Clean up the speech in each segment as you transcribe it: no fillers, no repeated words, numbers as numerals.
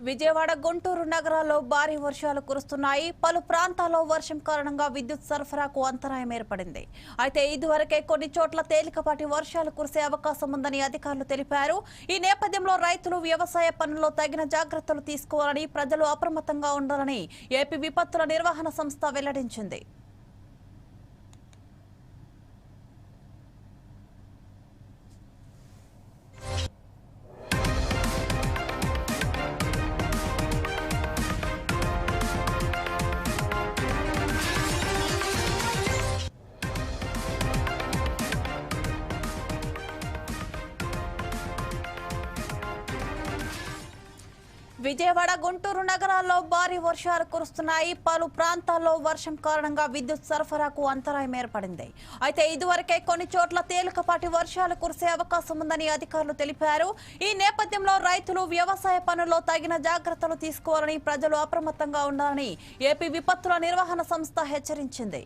విజయవాడ గుంటూరు నగరాల్లో భారీ వర్షాలు కురుస్తున్నాయి. పలు ప్రాంతాల్లో వర్షం కారణంగా విద్యుత్ సరఫరాకు అంతరాయం ఏర్పడింది. అయితే ఇదివరకే కొన్ని చోట్ల తేలికపాటి వర్షాలు కురిసే అవకాశం ఉందని అధికారులు తెలిపారు. ఈ నేపథ్యంలో రైతులు వ్యవసాయ పనుల్లో తగిన జాగ్రత్తలు తీసుకోవాలని, ప్రజలు అప్రమత్తంగా ఉండాలని ఏపీ విపత్తుల నిర్వహణ సంస్థ వెల్లడించింది. విజయవాడ గుంటూరు నగరాల్లో భారీ వర్షాలు కురుస్తున్నాయి. పలు ప్రాంతాల్లో వర్షం కారణంగా విద్యుత్ సరఫరాకు అంతరాయం ఏర్పడింది. అయితే ఇదివరకే కొన్ని చోట్ల తేలికపాటి వర్షాలు కురిసే అవకాశం ఉందని అధికారులు తెలిపారు. ఈ నేపథ్యంలో రైతులు వ్యవసాయ పనుల్లో తగిన జాగ్రత్తలు తీసుకోవాలని, ప్రజలు అప్రమత్తంగా ఉండాలని ఏపీ విపత్తుల నిర్వహణ సంస్థ హెచ్చరించింది.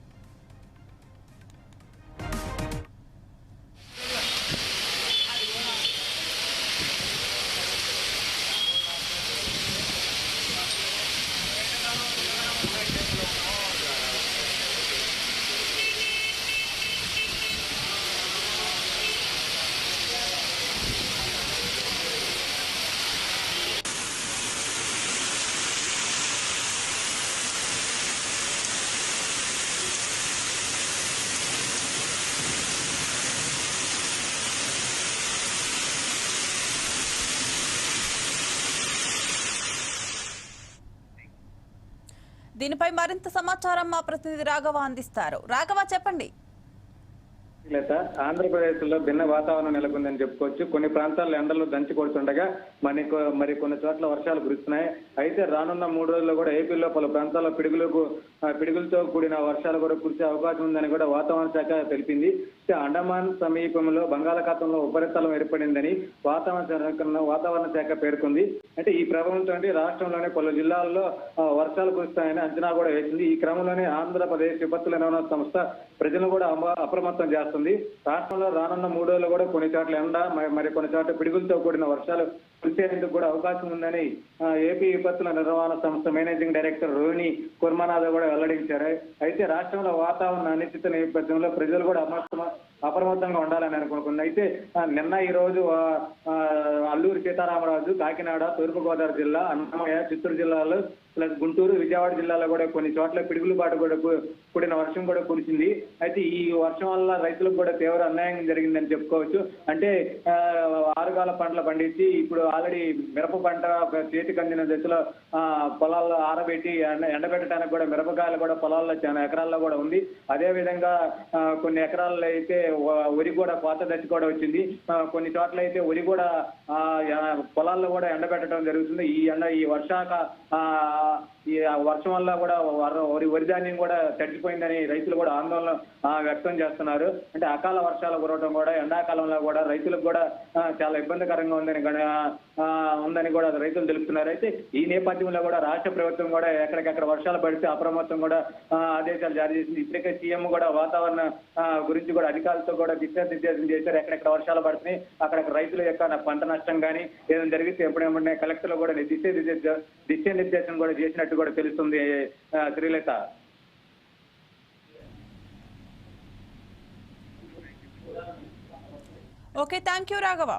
దీనిపై మరింత సమాచారం మా ప్రతినిధి రాఘవ అందిస్తారు. రాఘవ, చెప్పండి. ఆంధ్రప్రదేశ్ లో భిన్న వాతావరణం నెలకొందని చెప్పుకోవచ్చు. కొన్ని ప్రాంతాల్లో ఎండలు దంచి కొడుతుండగా మరి కొన్ని చోట్ల వర్షాలు కురుస్తున్నాయి. అయితే రానున్న 3 రోజుల్లో కూడా ఏపీలో పలు ప్రాంతాల్లో పిడుగులతో కూడిన వర్షాలు కూడా కురిసే అవకాశం ఉందని కూడా వాతావరణ శాఖ తెలిపింది. అండమాన్ సమీపంలో బంగాళాఖాతంలో ఉపరితలం ఏర్పడిందని వాతావరణ శాఖ పేర్కొంది. అంటే ఈ ప్రభావంతో రాష్ట్రంలోని పలు జిల్లాల్లో వర్షాలు కురుస్తాయని అంచనా కూడా వేసింది. ఈ క్రమంలోనే ఆంధ్రప్రదేశ్ విపత్తుల నిర్వహణ సంస్థ ప్రజలను కూడా అప్రమత్తం చేస్తుంది. రాష్ట్రంలో రానున్న 3 రోజులు కూడా కొన్ని చోట్ల ఎండ, మరి కొన్ని చోట్ల పిడుగులతో కూడిన వర్షాలు కురిసేందుకు కూడా అవకాశం ఉందని ఏపీ విపత్తుల నిర్వహణ సంస్థ మేనేజింగ్ డైరెక్టర్ రోహిణి కుర్మానాథ్ కూడా వెల్లడించారు. అయితే రాష్ట్రంలో వాతావరణ అనిశ్చిత నేపథ్యంలో ప్రజలు కూడా అప్రమత్తంగా ఉండాలని అనుకుంటుంది. అయితే నిన్న ఈ రోజు అల్లూరి సీతారామరాజు, కాకినాడ, తూర్పుగోదావరి జిల్లా, అన్నమయ్య, చిత్తూరు జిల్లాలో ప్లస్ గుంటూరు, విజయవాడ జిల్లాలో కూడా కొన్ని చోట్ల పిడుగులపాటు కూడా కూడిన వర్షం కూడా కురిసింది. అయితే ఈ వర్షం వల్ల రైతులకు కూడా తీవ్ర అన్యాయం జరిగిందని చెప్పుకోవచ్చు. అంటే ఆరుగాల పంటలు పండించి ఇప్పుడు ఆల్రెడీ మిరప పంట చేతికి అందిన దశలో పొలాల్లో ఆరబెట్టి ఎండబెట్టడానికి కూడా మిరపకాయలు కూడా పొలాల్లో చాలా ఎకరాల్లో కూడా ఉంది. అదే విధంగా కొన్ని ఎకరాల్లో అయితే వరి కూడా కోత దశ కూడా వచ్చింది. కొన్ని చోట్ల అయితే వరి కూడా పొలాల్లో కూడా ఎండబెట్టడం జరుగుతుంది. ఈ వర్షం వల్ల కూడా వరి ధాన్యం కూడా తడిచిపోయిందని రైతులు కూడా ఆందోళన వ్యక్తం చేస్తున్నారు. అంటే అకాల వర్షాలు కురవడం కూడా ఎండాకాలంలో కూడా రైతులకు కూడా చాలా ఇబ్బందికరంగా ఉందని కూడా రైతులు తెలుపుతున్నారు. అయితే ఈ నేపథ్యంలో కూడా రాష్ట్ర ప్రభుత్వం కూడా ఎక్కడికెక్కడ వర్షాలు పడితే అప్రమత్తం కూడా ఆదేశాలు జారీ చేసింది. ఇప్పటికే సీఎం కూడా వాతావరణ గురించి కూడా అధికారులతో కూడా దిశానిర్దేశం చేశారు. ఎక్కడెక్కడ వర్షాలు పడుతున్నాయి, అక్కడ రైతుల యొక్క పంట నష్టం కానీ ఏదైనా జరిగితే ఎప్పుడేమంటే కలెక్టర్లు కూడా దిశానిర్దేశం కూడా చేసినట్టు కూడా తెలుస్తుంది. Srilatha. Okay, thank you Raghava.